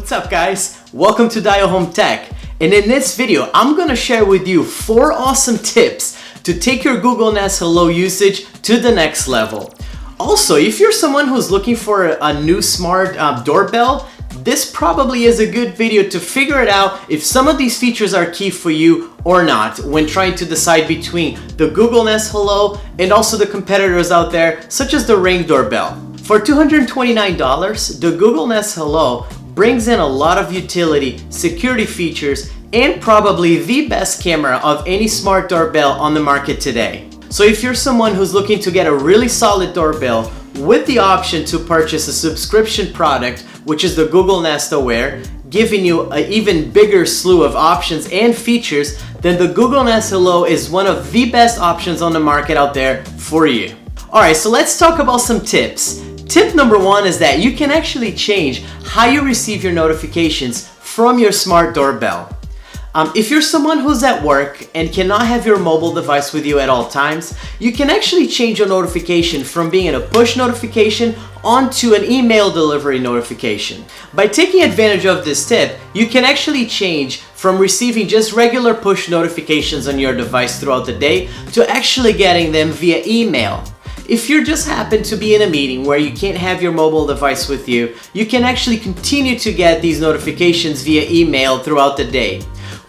What's up guys? Welcome to Dial Home Tech, and in this video I'm gonna share with you 4 awesome tips to take your Google Nest Hello usage to the next level. Also, if you're someone who's looking for a new smart doorbell, this probably is a good video to figure it out if some of these features are key for you or not when trying to decide between the Google Nest Hello and also the competitors out there such as the Ring doorbell. For $229, the Google Nest Hello brings in a lot of utility, security features, and probably the best camera of any smart doorbell on the market today. So if you're someone who's looking to get a really solid doorbell with the option to purchase a subscription product, which is the Google Nest Aware, giving you an even bigger slew of options and features, then the Google Nest Hello is one of the best options on the market out there for you. Alright, so let's talk about some tips. Tip number 1 is that you can actually change how you receive your notifications from your smart doorbell. If you're someone who's at work and cannot have your mobile device with you at all times, you can actually change your notification from being a push notification onto an email delivery notification. By taking advantage of this tip, you can actually change from receiving just regular push notifications on your device throughout the day to actually getting them via email. If you just happen to be in a meeting where you can't have your mobile device with you, you can actually continue to get these notifications via email throughout the day.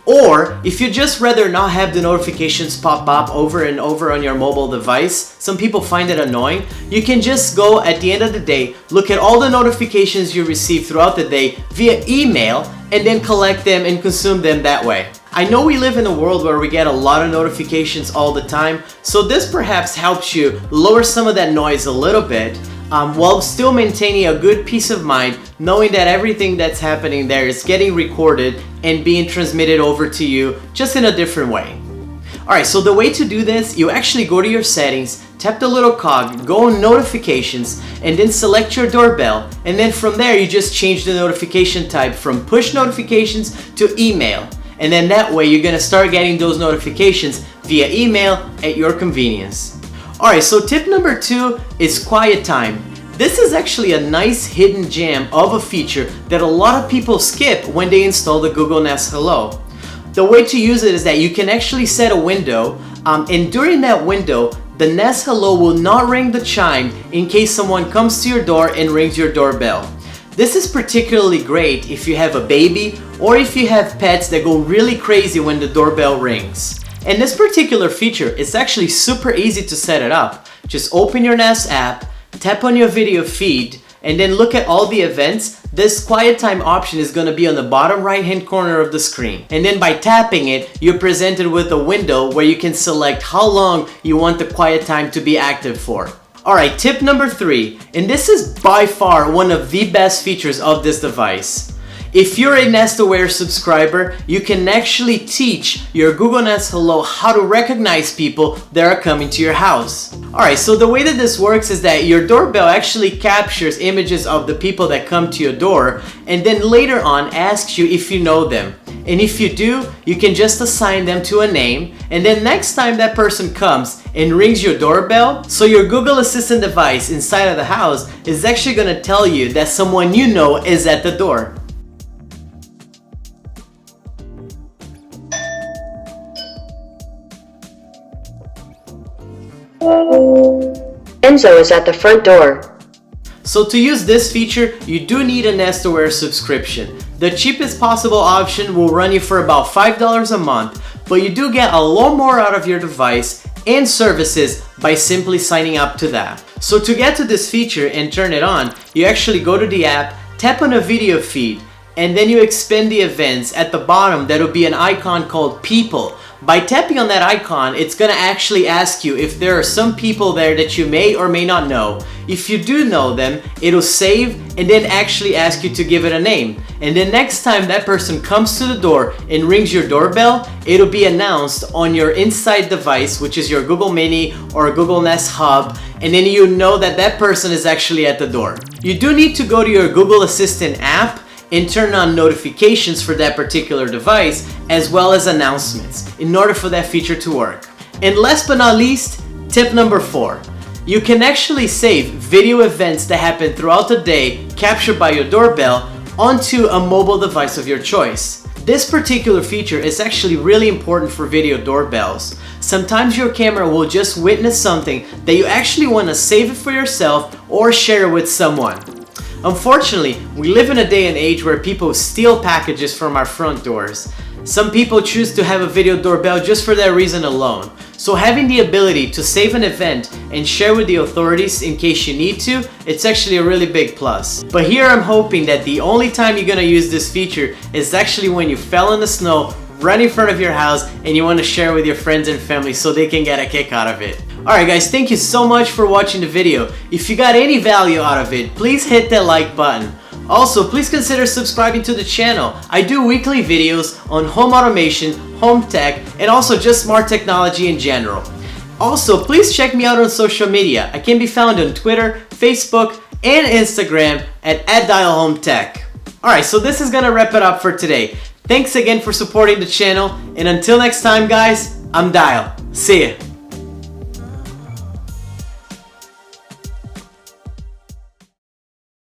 Or if you just rather not have the notifications pop up over and over on your mobile device, some people find it annoying, you can just go at the end of the day, look at all the notifications you receive throughout the day via email, and then collect them and consume them that way. I know we live in a world where we get a lot of notifications all the time, so this perhaps helps you lower some of that noise a little bit, while still maintaining a good peace of mind, knowing that everything that's happening there is getting recorded and being transmitted over to you just in a different way. Alright, so the way to do this, you actually go to your settings, tap the little cog, go on notifications, and then select your doorbell, and then from there you just change the notification type from push notifications to email. And then that way you're gonna start getting those notifications via email at your convenience. Alright, so tip number 2 is quiet time. This is actually a nice hidden gem of a feature that a lot of people skip when they install the Google Nest Hello. The way to use it is that you can actually set a window, and during that window, the Nest Hello will not ring the chime in case someone comes to your door and rings your doorbell. This is particularly great if you have a baby or if you have pets that go really crazy when the doorbell rings. And this particular feature is actually super easy to set it up. Just open your Nest app, tap on your video feed, and then look at all the events. This quiet time option is going to be on the bottom right hand corner of the screen. And then by tapping it, you're presented with a window where you can select how long you want the quiet time to be active for. Alright, tip number 3, and this is by far one of the best features of this device. If you're a Nest Aware subscriber, you can actually teach your Google Nest Hello how to recognize people that are coming to your house. Alright, so the way that this works is that your doorbell actually captures images of the people that come to your door and then later on asks you if you know them. And if you do, you can just assign them to a name, and then next time that person comes and rings your doorbell, so your Google Assistant device inside of the house is actually going to tell you that someone you know is at the door. Enzo is at the front door. So to use this feature, you do need a Nest Aware subscription. The cheapest possible option will run you for about $5 a month, but you do get a lot more out of your device and services by simply signing up to that. So to get to this feature and turn it on, you actually go to the app, tap on a video feed, and then you expand the events. At the bottom, there will be an icon called People. By tapping on that icon, it's going to actually ask you if there are some people there that you may or may not know. If you do know them, it'll save and then actually ask you to give it a name. And then next time that person comes to the door and rings your doorbell, it'll be announced on your inside device, which is your Google Mini or Google Nest Hub, and then you know that that person is actually at the door. You do need to go to your Google Assistant app and turn on notifications for that particular device as well as announcements in order for that feature to work. And last but not least, tip number 4. You can actually save video events that happen throughout the day captured by your doorbell onto a mobile device of your choice. This particular feature is actually really important for video doorbells. Sometimes your camera will just witness something that you actually want to save it for yourself or share it with someone. Unfortunately, we live in a day and age where people steal packages from our front doors. Some people choose to have a video doorbell just for that reason alone. So having the ability to save an event and share with the authorities in case you need to, it's actually a really big plus. But here I'm hoping that the only time you're gonna use this feature is actually when you fell in the snow right in front of your house and you want to share with your friends and family so they can get a kick out of it. Alright guys, thank you so much for watching the video. If you got any value out of it, please hit that like button. Also, please consider subscribing to the channel. I do weekly videos on home automation, home tech, and also just smart technology in general. Also, please check me out on social media. I can be found on Twitter, Facebook, and Instagram at @DialHomeTech. Alright, so this is gonna wrap it up for today. Thanks again for supporting the channel, and until next time guys, I'm Dial. See ya!